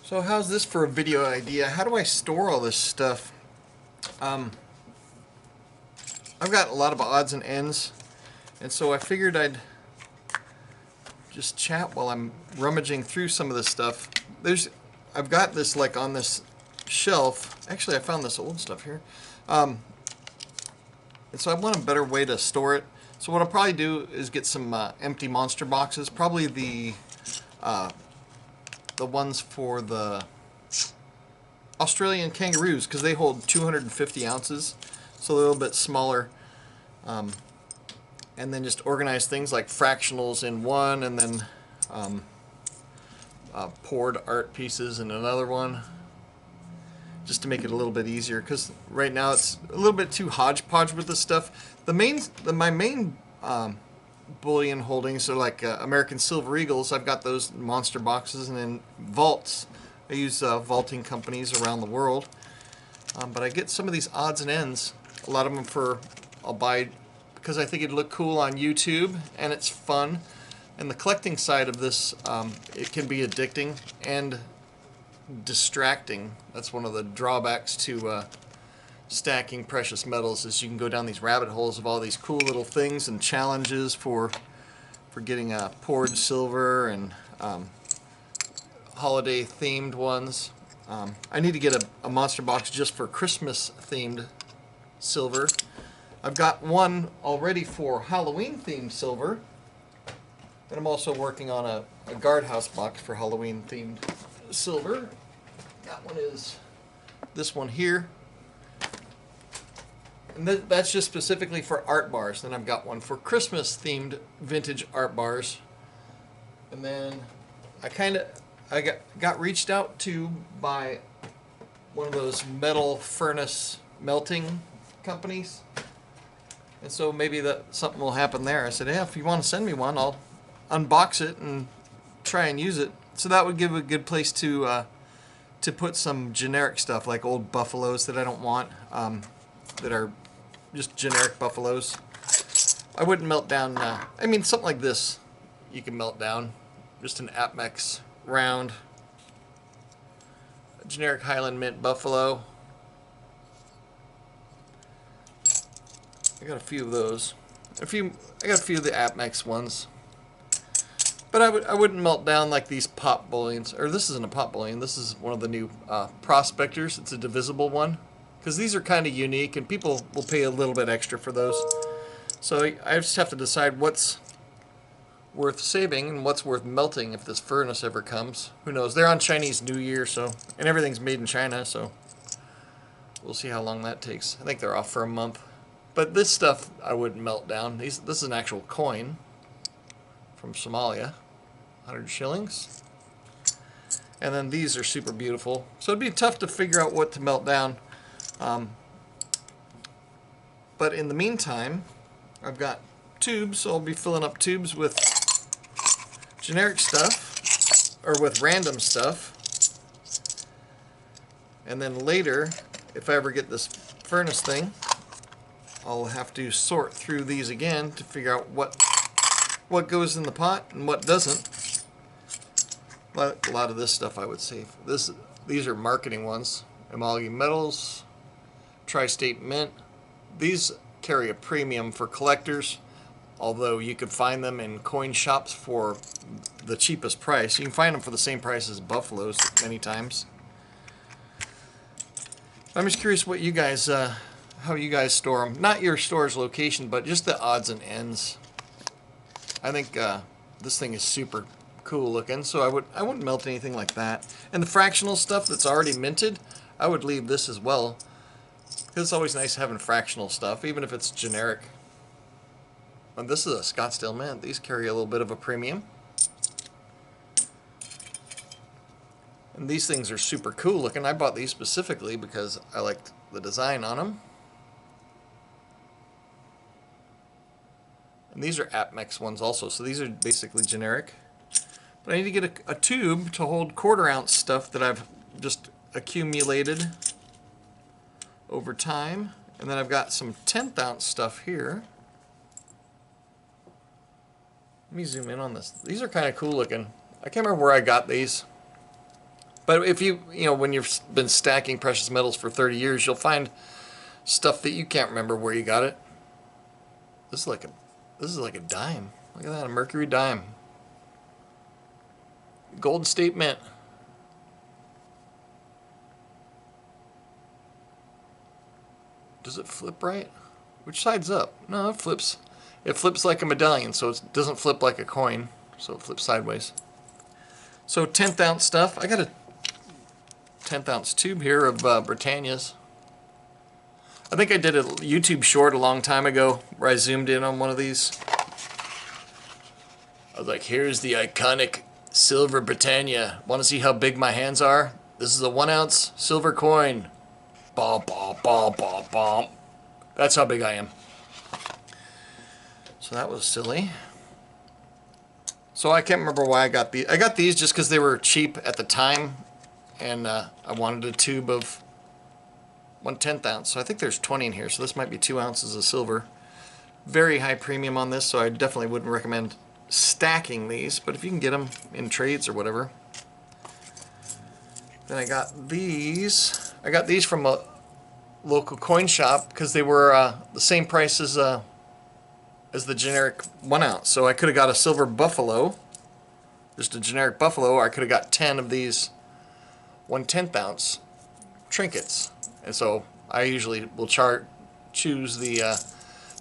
So how's this for a video idea? How do I store all this stuff? I've got a lot of odds and ends, and so I figured I'd just chat while I'm rummaging through some of this stuff. I've got this like on this shelf. Actually, I found this old stuff here, and so I want a better way to store it. So what I'll probably do is get some empty monster boxes, probably the ones for the Australian kangaroos, because they hold 250 ounces, so a little bit smaller. And then just organize things like fractionals in one, and then poured art pieces in another one, just to make it a little bit easier, because right now it's a little bit too hodgepodge with this stuff. My main bullion holdings are like American Silver Eagles. I've got those monster boxes, and then vaults. I use vaulting companies around the world, but I get some of these odds and ends. A lot of them I'll buy because I think it'd look cool on YouTube, and it's fun. And the collecting side of this, it can be addicting and distracting. That's one of the drawbacks to stacking precious metals, is you can go down these rabbit holes of all these cool little things and challenges for getting poured silver and holiday themed ones. I need to get a monster box just for Christmas themed silver. I've got one already for Halloween themed silver, and I'm also working on a guardhouse box for Halloween themed silver. That one is this one here. And that's just specifically for art bars. Then I've got one for Christmas themed vintage art bars. And then I got reached out to by one of those metal furnace melting companies. And so maybe something will happen there. I said, yeah, if you want to send me one, I'll unbox it and try and use it. So that would give a good place to put some generic stuff, like old buffaloes that I don't want, that are just generic buffaloes. I wouldn't melt down, I mean, something like this you can melt down. Just an Apmex round. A generic Highland Mint buffalo. I got a few of those. I got a few of the Apmex ones. But I wouldn't melt down like these pop bullions. Or this isn't a pop bullion. This is one of the new prospectors. It's a divisible one. Because these are kind of unique, and people will pay a little bit extra for those. So I just have to decide what's worth saving and what's worth melting if this furnace ever comes. Who knows? They're on Chinese New Year, and everything's made in China, so we'll see how long that takes. I think they're off for a month. But this stuff I wouldn't melt down. This is an actual coin from Somalia, 100 shillings. And then these are super beautiful. So it'd be tough to figure out what to melt down. But in the meantime, I've got tubes, so I'll be filling up tubes with generic stuff, or with random stuff. And then later, if I ever get this furnace thing, I'll have to sort through these again to figure out what goes in the pot and what doesn't. But a lot of this stuff I would save. These are marketing ones. Amalgam Metals, Tri-State Mint. These carry a premium for collectors, although you could find them in coin shops for the cheapest price. You can find them for the same price as buffaloes many times. I'm just curious what you guys, how you guys store them. Not your store's location, but just the odds and ends. I think this thing is super cool looking, so I wouldn't melt anything like that. And the fractional stuff that's already minted, I would leave this as well, because it's always nice having fractional stuff, even if it's generic. And this is a Scottsdale Mint. These carry a little bit of a premium. And these things are super cool looking. I bought these specifically because I liked the design on them. And these are Apmex ones also, so these are basically generic. But I need to get a tube to hold quarter-ounce stuff that I've just accumulated over time. And then I've got some 10th-ounce stuff here. Let me zoom in on this. These are kind of cool looking. I can't remember where I got these. But if you know, when you've been stacking precious metals for 30 years, you'll find stuff that you can't remember where you got it. This is like a dime. Look at that, a mercury dime. Golden State Mint. Does it flip right? Which side's up? No, it flips. It flips like a medallion, so it doesn't flip like a coin. So it flips sideways. So 10th ounce stuff. I got a 10th ounce tube here of Britannia's. I think I did a YouTube short a long time ago where I zoomed in on one of these. I was like, here's the iconic silver Britannia. Want to see how big my hands are? This is a 1 ounce silver coin. Bom, bom, bom, bom, bom. That's how big I am. So that was silly. So I can't remember why I got these. I got these just because they were cheap at the time. And I wanted a tube of 1/10 ounce. So I think there's 20 in here. So this might be 2 ounces of silver. Very high premium on this. So I definitely wouldn't recommend stacking these. But if you can get them in trades or whatever. Then I got these. I got these from a local coin shop because they were the same price as the generic 1 ounce. So I could have got a silver buffalo, just a generic buffalo, or I could have got 10 of these 1/10 ounce trinkets. And so I usually will choose the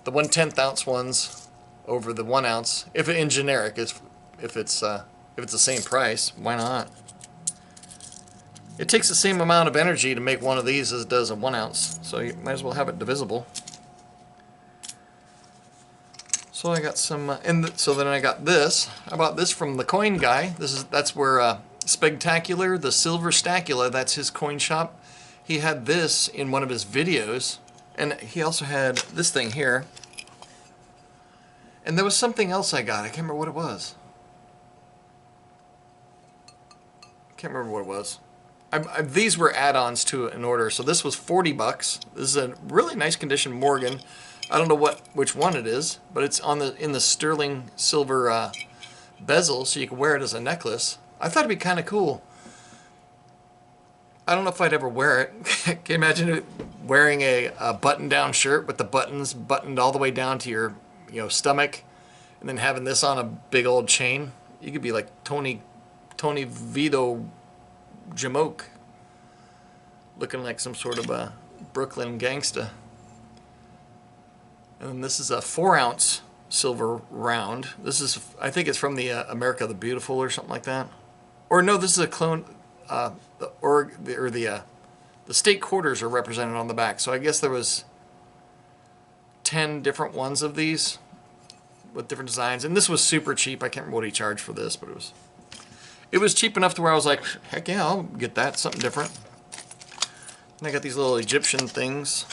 1/10 ounce ones over the 1 ounce if in generic. If it's the same price, why not? It takes the same amount of energy to make one of these as it does a 1 ounce, so you might as well have it divisible. So I got some, so then I got this. I bought this from the coin guy. That's where Spectacular, the Silver Stacula, that's his coin shop. He had this in one of his videos, and he also had this thing here. And there was something else I got. I can't remember what it was. Can't remember what it was. These were add-ons to an order, so this was 40 bucks. This is a really nice condition Morgan. I don't know which one it is, but it's in the sterling silver bezel, so you can wear it as a necklace. I thought it'd be kind of cool. I don't know if I'd ever wear it. Can you imagine wearing a button-down shirt with the buttons buttoned all the way down to your stomach, and then having this on a big old chain? You could be like Tony Vito Jamoke, looking like some sort of a Brooklyn gangsta. And this is a 4 ounce silver round. This is, I think it's from the America the Beautiful or something like that. Or no, this is a clone. The state quarters are represented on the back. So I guess there was 10 different ones of these with different designs. And this was super cheap. I can't remember what he charged for this, but it was cheap enough to where I was like, heck yeah, I'll get that, something different. And I got these little Egyptian things.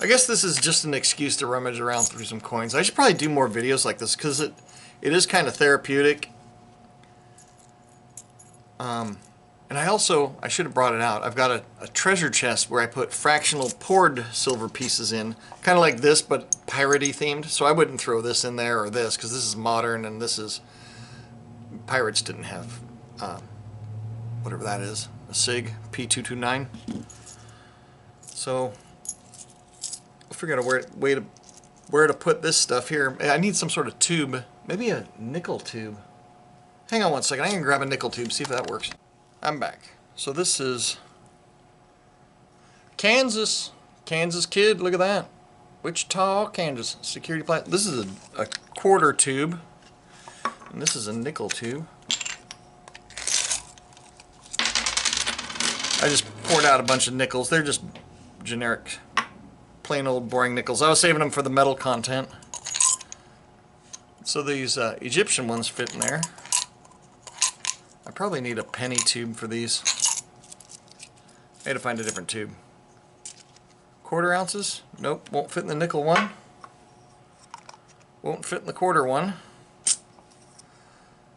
I guess this is just an excuse to rummage around through some coins. I should probably do more videos like this because it is kind of therapeutic. And I should have brought it out. I've got a treasure chest where I put fractional poured silver pieces in, kind of like this, but piratey themed. So I wouldn't throw this in there or this because this is modern and this is, pirates didn't have whatever that is, a SIG P229. So I'll figure out where to put this stuff here. I need some sort of tube, maybe a nickel tube. Hang on one second, I'm gonna grab a nickel tube, see if that works. I'm back. So this is Kansas kid, look at that. Wichita, Kansas, security plant. This is a quarter tube, and this is a nickel tube. I just poured out a bunch of nickels. They're just generic, plain old boring nickels. I was saving them for the metal content. So these Egyptian ones fit in there. I probably need a penny tube for these. I had to find a different tube. Quarter ounces? Nope, won't fit in the nickel one. Won't fit in the quarter one.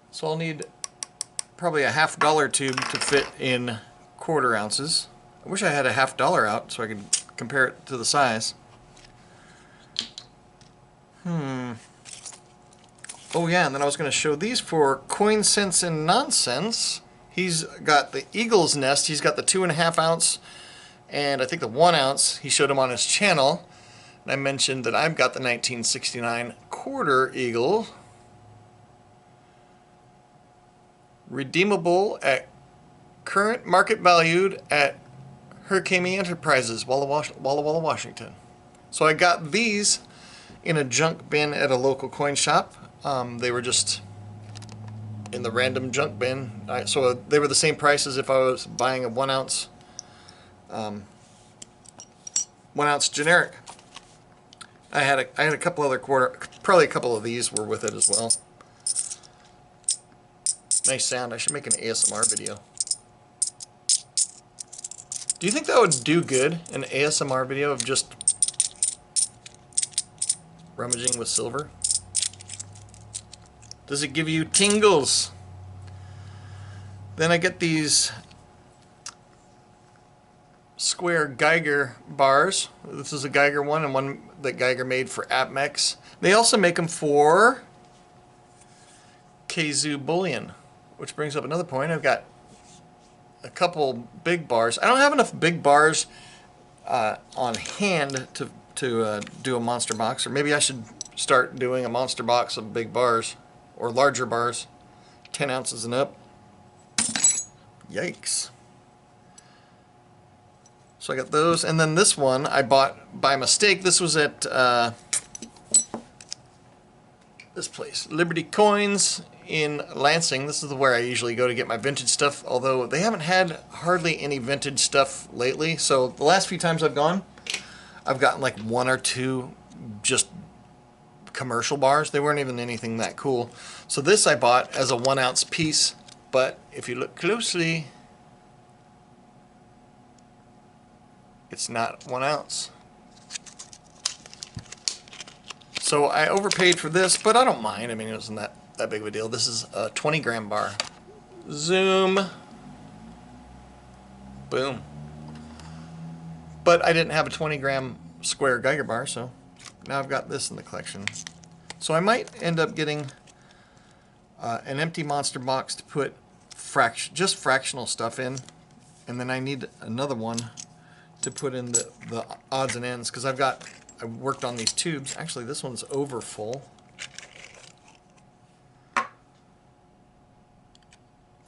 So I'll need probably a $half tube to fit in quarter ounces. I wish I had a $half out so I could compare it to the size. Oh yeah, and then I was going to show these for Coin Sense and Nonsense. He's got the Eagle's Nest. He's got the 2.5 ounce and I think the 1 ounce. He showed them on his channel. And I mentioned that I've got the 1969 quarter Eagle. Redeemable at current market valued at Hurricane Enterprises, Walla Walla, Washington. So I got these in a junk bin at a local coin shop. They were just in the random junk bin. So they were the same price as if I was buying a 1 ounce, 1 ounce generic. I had a couple other probably a couple of these were with it as well. Nice sound. I should make an ASMR video. Do you think that would do good, an ASMR video of just rummaging with silver? Does it give you tingles? Then I get these square Geiger bars. This is a Geiger one and one that Geiger made for APMEX. They also make them for Kazoo Bullion, which brings up another point. I've got a couple big bars. I don't have enough big bars on hand to do a monster box, or maybe I should start doing a monster box of big bars or larger bars, 10 ounces and up. Yikes. So I got those, and then this one I bought by mistake. This was at this place, Liberty Coins in Lansing. This is where I usually go to get my vintage stuff, although they haven't had hardly any vintage stuff lately. So the last few times I've gone, I've gotten like 1 or 2 just commercial bars. They weren't even anything that cool. So this I bought as a 1 ounce piece, but if you look closely, it's not 1 ounce. So I overpaid for this, but I don't mind. I mean, it wasn't that big of a deal. This is a 20 gram bar. Zoom. Boom. But I didn't have a 20 gram square Geiger bar, so now I've got this in the collection. So I might end up getting an empty monster box to put just fractional stuff in, and then I need another one to put in the odds and ends, because I worked on these tubes. Actually, this one's over full.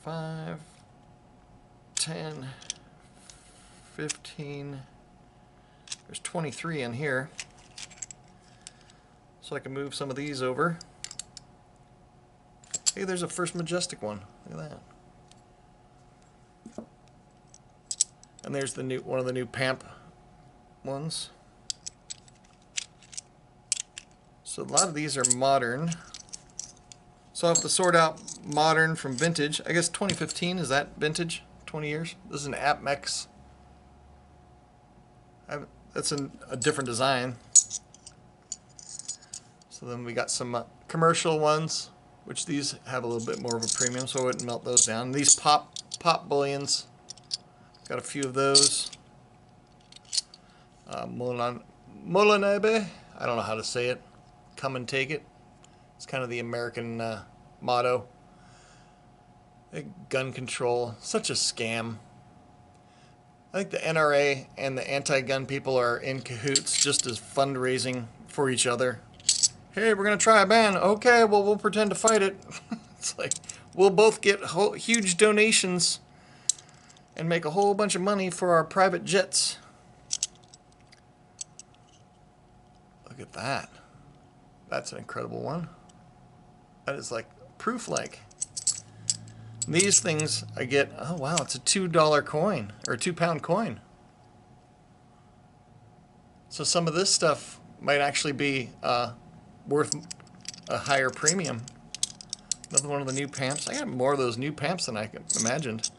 5, 10, 15. There's 23 in here. So I can move some of these over. Hey, there's a First Majestic one. Look at that. And there's the one of the new Pamp ones. So a lot of these are modern. So I'll have to sort out modern from vintage. I guess 2015, is that vintage? 20 years? This is an APMEX. That's a different design. So then we got some commercial ones, which these have a little bit more of a premium, so I wouldn't melt those down. These pop bullions, got a few of those. Molanebe, I don't know how to say it. Come and take it. It's kind of the American motto. Gun control, such a scam. I think the NRA and the anti-gun people are in cahoots, just as fundraising for each other. Hey, we're going to try a ban. Okay, well, we'll pretend to fight it. It's like, we'll both get huge donations and make a whole bunch of money for our private jets. Look at that. That's an incredible one. That is like proof-like. These things I get, oh wow, it's a $2 coin, or a £2 coin. So some of this stuff might actually be worth a higher premium. Another one of the new Pamps. I got more of those new Pamps than I imagined.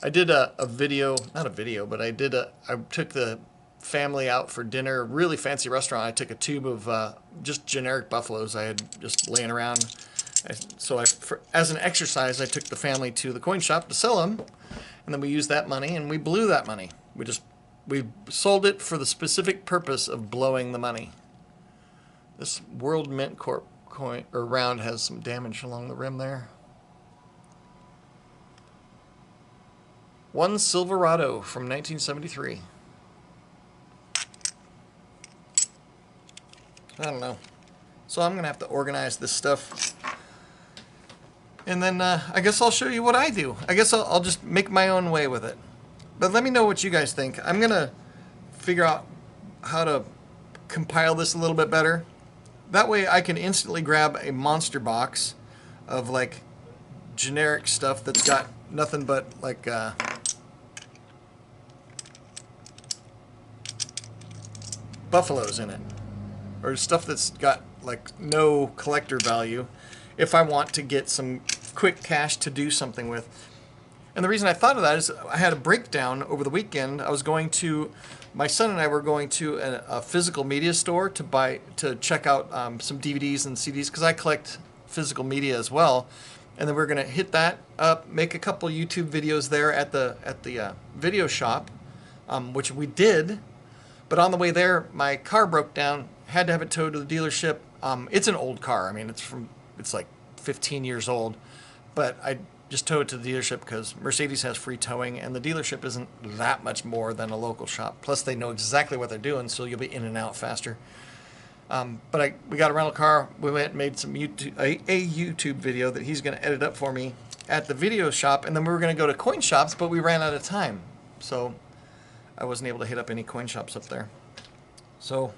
I did a video, not a video, but I took the family out for dinner, a really fancy restaurant. I took a tube of just generic buffaloes I had just laying around. So as an exercise, I took the family to the coin shop to sell them, and then we used that money and we blew that money. We sold it for the specific purpose of blowing the money. This World Mint coin or round has some damage along the rim there. One Silverado from 1973. I don't know. So I'm going to have to organize this stuff. And then I guess I'll show you what I do. I guess I'll just make my own way with it. But let me know what you guys think. I'm going to figure out how to compile this a little bit better. That way I can instantly grab a monster box of like generic stuff that's got nothing but like buffaloes in it, or stuff that's got like no collector value if I want to get some quick cash to do something with. And the reason I thought of that is I had a breakdown over the weekend. My son and I were going to a physical media store to check out some DVDs and CDs, because I collect physical media as well. And then we're going to hit that up, make a couple YouTube videos there at the video shop, which we did. But on the way there, my car broke down. Had to have it towed to the dealership. It's an old car. I mean, it's like 15 years old. But I just tow it to the dealership because Mercedes has free towing, and the dealership isn't that much more than a local shop. Plus, they know exactly what they're doing, so you'll be in and out faster. But we got a rental car. We went and made some a YouTube video that he's going to edit up for me at the video shop, and then we were going to go to coin shops, but we ran out of time, so I wasn't able to hit up any coin shops up there. So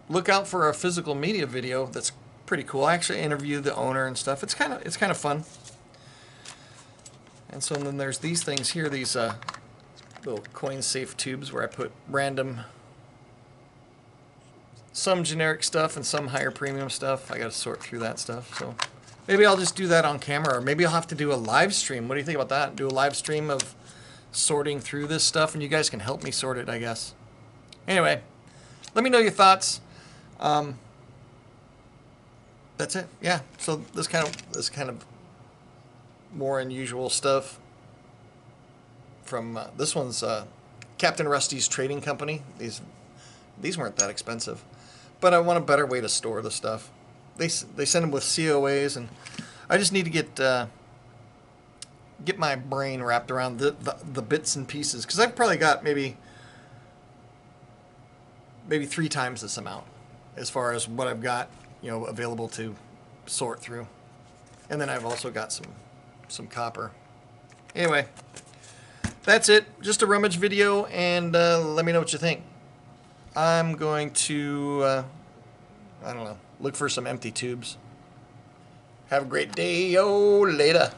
look out for a physical media video that's pretty cool. I actually interviewed the owner and stuff. It's kind of fun. And so then there's these things here, these little coin safe tubes where I put random, some generic stuff and some higher premium stuff. I got to sort through that stuff. So maybe I'll just do that on camera, or maybe I'll have to do a live stream. What do you think about that? Do a live stream of sorting through this stuff, and you guys can help me sort it, I guess. Anyway, let me know your thoughts. That's it. Yeah. So this kind of more unusual stuff from this one's Captain Rusty's Trading Company. These weren't that expensive, but I want a better way to store the stuff. They send them with COAs, and I just need to get my brain wrapped around the bits and pieces, because I've probably got maybe 3 times this amount as far as what I've got, available to sort through. And then I've also got some copper. Anyway, that's it. Just a rummage video, and let me know what you think. I'm going to I don't know, look for some empty tubes. Have a great day. Later.